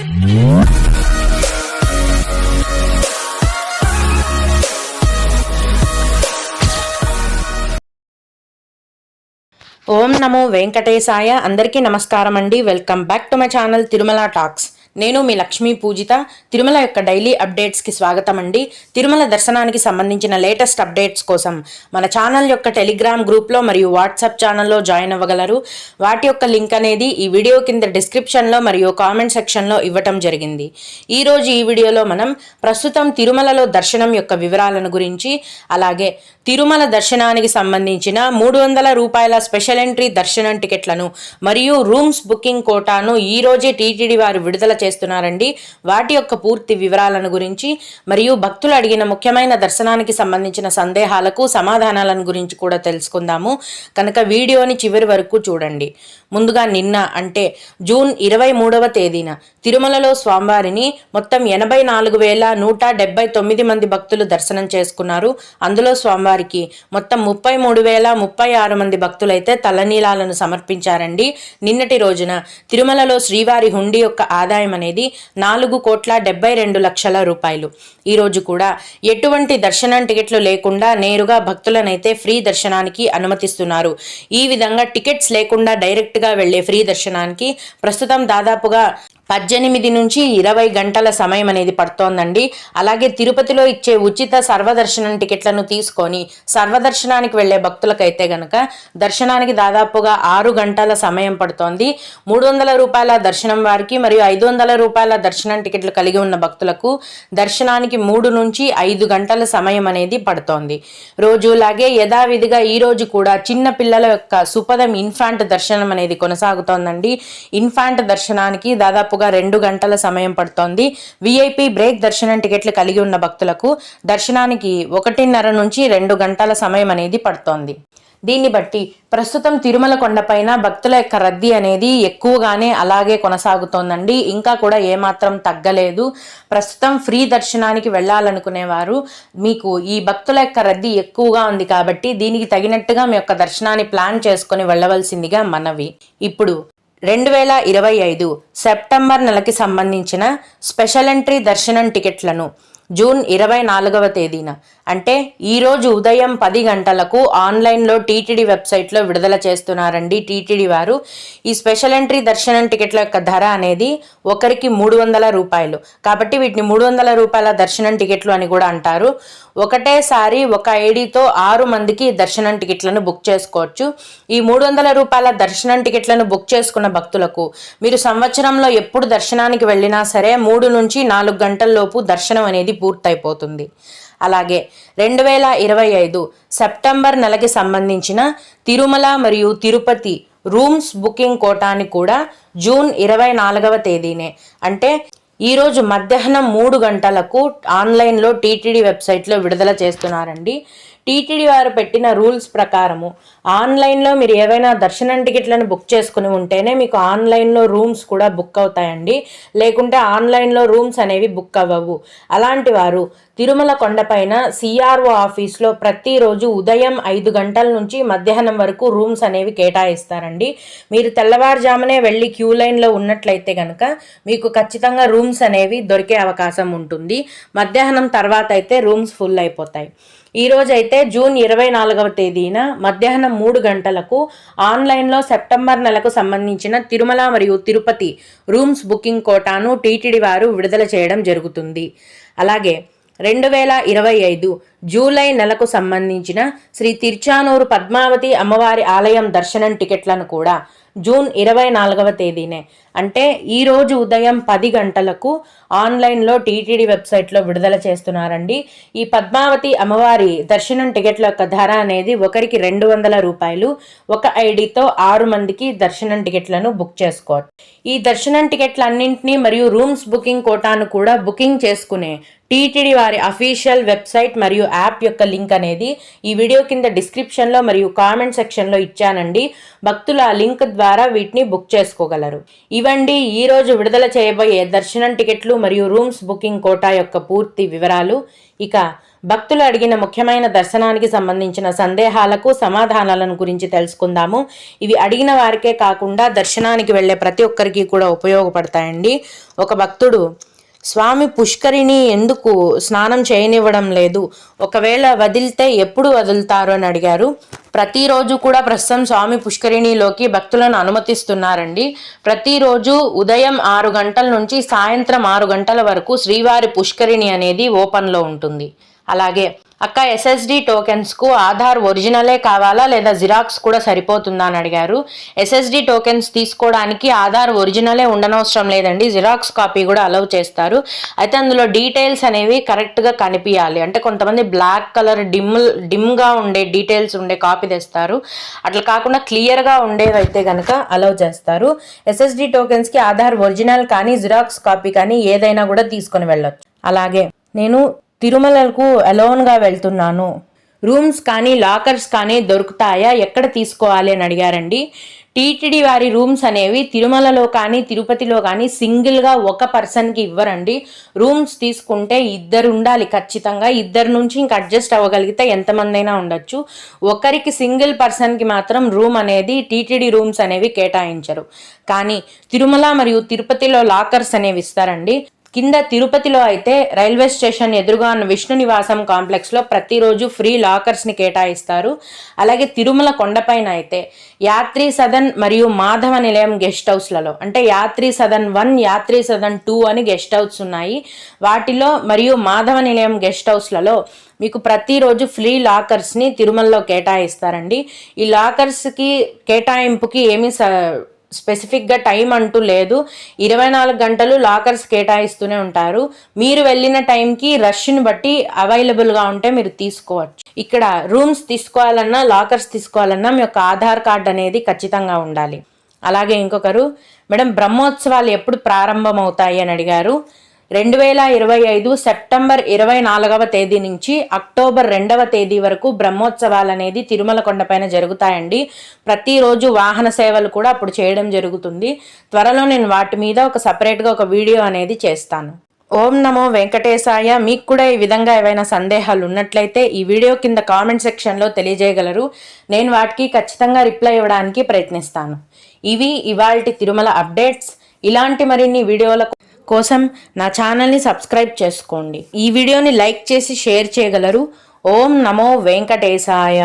ఓం నమో వెంకటేశాయ. అందరికీ నమస్కారం అండి. Welcome back to my channel Tirumala talks. నేను మీ లక్ష్మీ పూజిత. తిరుమల యొక్క డైలీ అప్డేట్స్కి స్వాగతం అండి. తిరుమల దర్శనానికి సంబంధించిన లేటెస్ట్ అప్డేట్స్ కోసం మన ఛానల్ యొక్క టెలిగ్రామ్ గ్రూప్లో మరియు వాట్సాప్ ఛానల్లో జాయిన్ అవ్వగలరు. వాటి యొక్క లింక్ అనేది ఈ వీడియో కింద డిస్క్రిప్షన్లో మరియు కామెంట్ సెక్షన్లో ఇవ్వటం జరిగింది. ఈరోజు ఈ వీడియోలో మనం ప్రస్తుతం తిరుమలలో దర్శనం యొక్క వివరాలను గురించి, అలాగే తిరుమల దర్శనానికి సంబంధించిన 300 రూపాయల స్పెషల్ ఎంట్రీ దర్శనం టికెట్లను మరియు రూమ్స్ బుకింగ్ కోటాను ఈ రోజే టీటీడీ వారు విడుదల చేస్తున్నారండి. వాటి యొక్క పూర్తి వివరాలను గురించి మరియు భక్తులు అడిగిన ముఖ్యమైన దర్శనానికి సంబంధించిన సందేహాలకు సమాధానాలను గురించి కూడా తెలుసుకుందాము. కనుక వీడియోని చివరి వరకు చూడండి. ముందుగా నిన్న అంటే జూన్ 23వ తేదీన తిరుమలలో స్వామివారిని మొత్తం 84,179 మంది భక్తులు దర్శనం చేసుకున్నారు. అందులో స్వామివారికి మొత్తం 33,036 మంది భక్తులైతే తలనీలాలను సమర్పించారండి. నిన్నటి రోజున తిరుమలలో శ్రీవారి హుండీ యొక్క ఆదాయం అనేది 4,72,00,000 రూపాయలు. ఈ రోజు కూడా ఎటువంటి దర్శనం టికెట్లు లేకుండా నేరుగా భక్తులనైతే ఫ్రీ దర్శనానికి అనుమతిస్తున్నారు. ఈ విధంగా టికెట్స్ లేకుండా డైరెక్ట్ గా వెళ్లే ఫ్రీ దర్శనానికి ప్రస్తుతం దాదాపుగా 18 నుంచి 20 గంటల సమయం అనేది పడుతోందండి. అలాగే తిరుపతిలో ఇచ్చే ఉచిత సర్వదర్శనం టికెట్లను తీసుకొని సర్వదర్శనానికి వెళ్లే భక్తులకైతే గనక దర్శనానికి దాదాపుగా 6 గంటల సమయం పడుతోంది. 300 రూపాయల దర్శనం వారికి మరియు 500 రూపాయల దర్శనం టికెట్లు కలిగి ఉన్న భక్తులకు దర్శనానికి 3 నుంచి 5 గంటల సమయం అనేది పడుతోంది. రోజులాగే యథావిధిగా ఈ రోజు కూడా చిన్న పిల్లల యొక్క సుపదం ఇన్ఫాంట్ దర్శనం అనేది కొనసాగుతోందండి. ఇన్ఫాంట్ దర్శనానికి దాదాపుగా 2 గంటల సమయం పడుతోంది. విఐపి బ్రేక్ దర్శనం టికెట్లు కలిగి ఉన్న భక్తులకు దర్శనానికి 1:30 నుంచి 2 గంటల సమయం అనేది పడుతోంది. దీన్ని బట్టి ప్రస్తుతం తిరుమల కొండపైన భక్తుల యొక్క రద్దీ అనేది ఎక్కువగానే అలాగే కొనసాగుతోందండి. ఇంకా కూడా ఏమాత్రం తగ్గలేదు. ప్రస్తుతం ఫ్రీ దర్శనానికి వెళ్ళాలనుకునేవారు మీకు ఈ భక్తుల యొక్క రద్దీ ఎక్కువగా ఉంది కాబట్టి దీనికి తగినట్టుగా మీ యొక్క దర్శనాన్ని ప్లాన్ చేసుకొని వెళ్ళవలసిందిగా మనవి. ఇప్పుడు 2025 సెప్టెంబర్ నెలకి సంబంధించిన స్పెషల్ ఎంట్రీ దర్శనం టికెట్లను జూన్ 24వ తేదీన అంటే ఈరోజు ఉదయం 10 గంటలకు ఆన్లైన్లో టీటీడీ వెబ్సైట్లో విడుదల చేస్తున్నారండి టీటీడీ వారు. ఈ స్పెషల్ ఎంట్రీ దర్శనం టికెట్ల యొక్క ధర అనేది ఒకరికి 300 రూపాయలు. కాబట్టి వీటిని 300 రూపాయల దర్శనం టికెట్లు అని కూడా అంటారు. ఒకటేసారి ఒక ఐడితో 6 మందికి దర్శనం టికెట్లను బుక్ చేసుకోవచ్చు. ఈ 300 రూపాయల దర్శనం టికెట్లను బుక్ చేసుకున్న భక్తులకు మీరు సంవత్సరంలో ఎప్పుడు దర్శనానికి వెళ్ళినా సరే 3 నుంచి 4 గంటల లోపు దర్శనం అనేది పూర్తయిపోతుంది. అలాగే 2025 సెప్టెంబర్ నెలకి సంబంధించిన తిరుమల మరియు తిరుపతి రూమ్స్ బుకింగ్ కోటాని కూడా జూన్ 24వ తేదీనే అంటే ఈరోజు మధ్యాహ్నం 3 గంటలకు ఆన్లైన్లో టీటీడీ వెబ్సైట్లో విడుదల చేస్తున్నారండి. టీటీడీ వారు పెట్టిన రూల్స్ ప్రకారము ఆన్లైన్లో మీరు ఏవైనా దర్శనం టికెట్లను బుక్ చేసుకుని ఉంటేనే మీకు ఆన్లైన్లో రూమ్స్ కూడా బుక్ అవుతాయండి. లేకుంటే ఆన్లైన్లో రూమ్స్ అనేవి బుక్ అవ్వవు. అలాంటి వారు తిరుమల కొండపైన సిఆర్ఓ ఆఫీస్లో ప్రతిరోజు ఉదయం 5 గంటల నుంచి మధ్యాహ్నం వరకు రూమ్స్ అనేవి కేటాయిస్తారండి. మీరు తెల్లవారుజామునే వెళ్ళి క్యూ లైన్లో ఉన్నట్లయితే కనుక మీకు ఖచ్చితంగా రూమ్స్ అనేవి దొరికే అవకాశం ఉంటుంది. మధ్యాహ్నం తర్వాత అయితే రూమ్స్ ఫుల్ అయిపోతాయి. ఈ రోజు అయితే జూన్ 24వ తేదీన మధ్యాహ్నం 3 గంటలకు ఆన్లైన్లో సెప్టెంబర్ నెలకు సంబంధించిన తిరుమల మరియు తిరుపతి రూమ్స్ బుకింగ్ కోటాను టీటీడీ వారు విడుదల చేయడం జరుగుతుంది. అలాగే 2025 జూలై నెలకు సంబంధించిన శ్రీ తిరుచానూరు పద్మావతి అమ్మవారి ఆలయం దర్శనం టికెట్లను కూడా జూన్ 24వ తేదీనే అంటే ఈరోజు ఉదయం 10 గంటలకు ఆన్లైన్లో టీటీడీ వెబ్సైట్లో విడుదల చేస్తున్నారండి. ఈ పద్మావతి అమ్మవారి దర్శనం టికెట్ల యొక్క ధర అనేది ఒకరికి 200 రూపాయలు. ఒక ఐడితో 6 మందికి దర్శనం టికెట్లను బుక్ చేసుకోవచ్చు. ఈ దర్శనం టికెట్లన్నింటినీ మరియు రూమ్స్ బుకింగ్ కోటాను కూడా బుకింగ్ చేసుకునే టీటీడీ వారి అఫీషియల్ వెబ్సైట్ మరియు యాప్ యొక్క లింక్ అనేది ఈ వీడియో కింద డిస్క్రిప్షన్లో మరియు కామెంట్ సెక్షన్లో ఇచ్చానండి. భక్తులు ఆ లింక్ ద్వారా వీటిని బుక్ చేసుకోగలరు. ఇవండి ఈరోజు విడుదల చేయబోయే దర్శనం టికెట్లు మరియు రూమ్స్ బుకింగ్ కోటా యొక్క పూర్తి వివరాలు. ఇక భక్తులు అడిగిన ముఖ్యమైన దర్శనానికి సంబంధించిన సందేహాలకు సమాధానాలను గురించి తెలుసుకుందాము. ఇవి అడిగిన వారికే కాకుండా దర్శనానికి వెళ్ళే ప్రతి ఒక్కరికి కూడా ఉపయోగపడతాయండి. ఒక భక్తుడు, స్వామి పుష్కరిణి ఎందుకు స్నానం చేయనివ్వడం లేదు, ఒకవేళ వదిలితే ఎప్పుడు వదులుతారు అని అడిగారు. ప్రతిరోజు కూడా ప్రస్తుతం స్వామి పుష్కరిణిలోకి భక్తులను అనుమతిస్తున్నారండి. ప్రతిరోజు ఉదయం 6 గంటల నుంచి సాయంత్రం 6 గంటల వరకు శ్రీవారి పుష్కరిణి అనేది ఓపెన్లో ఉంటుంది. అలాగే అక్క, ఎస్ఎస్డి టోకెన్స్కు ఆధార్ ఒరిజినలే కావాలా లేదా జిరాక్స్ కూడా సరిపోతుందా అని అడిగారు. ఎస్ఎస్డి టోకెన్స్ తీసుకోవడానికి ఆధార్ ఒరిజినలే ఉండనవసరం లేదండి, జిరాక్స్ కాపీ కూడా అలౌ చేస్తారు. అయితే అందులో డీటెయిల్స్ అనేవి కరెక్ట్గా కనిపించాలి. అంటే కొంతమంది బ్లాక్ కలర్ డిమ్గా ఉండే డీటెయిల్స్ ఉండే కాపీ తెస్తారు. అట్లా కాకుండా క్లియర్గా ఉండేవి అయితే కనుక అలౌ చేస్తారు. ఎస్ఎస్డి టోకెన్స్కి ఆధార్ ఒరిజినల్ కానీ జిరాక్స్ కాపీ కానీ ఏదైనా కూడా తీసుకొని వెళ్ళొచ్చు. అలాగే నేను తిరుమలకు అలోన్గా వెళ్తున్నాను, రూమ్స్ కానీ లాకర్స్ కానీ దొరుకుతాయా, ఎక్కడ తీసుకోవాలి అని అడిగారండి. టీటీడీ వారి రూమ్స్ అనేవి తిరుమలలో కానీ తిరుపతిలో కానీ సింగిల్గా ఒక పర్సన్కి ఇవ్వరండి. రూమ్స్ తీసుకుంటే 2 ఉండాలి ఖచ్చితంగా. 2 నుంచి ఇంక అడ్జస్ట్ అవ్వగలిగితే ఎంతమంది అయినా ఉండొచ్చు. ఒకరికి సింగిల్ పర్సన్కి మాత్రం రూమ్ అనేది టీటీడీ రూమ్స్ అనేవి కేటాయించరు. కానీ తిరుమల మరియు తిరుపతిలో లాకర్స్ అనేవి ఇస్తారండి. కింద తిరుపతిలో అయితే రైల్వే స్టేషన్ ఎదురుగా ఉన్న విష్ణు నివాసం కాంప్లెక్స్లో ప్రతిరోజు ఫ్రీ లాకర్స్ని కేటాయిస్తారు. అలాగే తిరుమల కొండపైన అయితే యాత్రి సదన్ మరియు మాధవ నిలయం గెస్ట్ హౌస్లలో, అంటే యాత్రి సదన్ 1, యాత్రి సదన్ 2 అని గెస్ట్ హౌస్ ఉన్నాయి. వాటిలో మరియు మాధవ నిలయం గెస్ట్ హౌస్లలో మీకు ప్రతిరోజు ఫ్రీ లాకర్స్ని తిరుమలలో కేటాయిస్తారండి. ఈ లాకర్స్కి కేటాయింపుకి ఏమీ స్పెసిఫిక్గా టైం అంటూ లేదు. 24 గంటలు లాకర్స్ కేటాయిస్తూనే ఉంటారు. మీరు వెళ్ళిన టైంకి రష్ని బట్టి అవైలబుల్గా ఉంటే మీరు తీసుకోవచ్చు. ఇక్కడ రూమ్స్ తీసుకోవాలన్నా లాకర్స్ తీసుకోవాలన్నా మీ యొక్క ఆధార్ కార్డ్ అనేది ఖచ్చితంగా ఉండాలి. అలాగే ఇంకొకరు, మేడం బ్రహ్మోత్సవాలు ఎప్పుడు ప్రారంభమవుతాయి అని అడిగారు. 2025 సెప్టెంబర్ 24వ తేదీ నుంచి అక్టోబర్ 2వ తేదీ వరకు బ్రహ్మోత్సవాలు అనేది తిరుమల కొండపైన జరుగుతాయండి. ప్రతిరోజు వాహన సేవలు కూడా అప్పుడు చేయడం జరుగుతుంది. త్వరలో నేను వాటి మీద సపరేట్గా ఒక వీడియో అనేది చేస్తాను. ఓం నమో వెంకటేశాయ. మీకు కూడా ఈ విధంగా ఏవైనా సందేహాలు ఉన్నట్లయితే ఈ వీడియో కింద కామెంట్ సెక్షన్లో తెలియజేయగలరు. నేను వాటికి ఖచ్చితంగా రిప్లై ఇవ్వడానికి ప్రయత్నిస్తాను. ఇవి ఇవాల్టి తిరుమల అప్డేట్స్. ఇలాంటి మరిన్ని వీడియోల కోసం నా ఛానల్ని సబ్స్క్రైబ్ చేసుకోండి. ఈ వీడియోని లైక్ చేసి షేర్ చేయగలరు. ఓం నమో వెంకటేశాయ.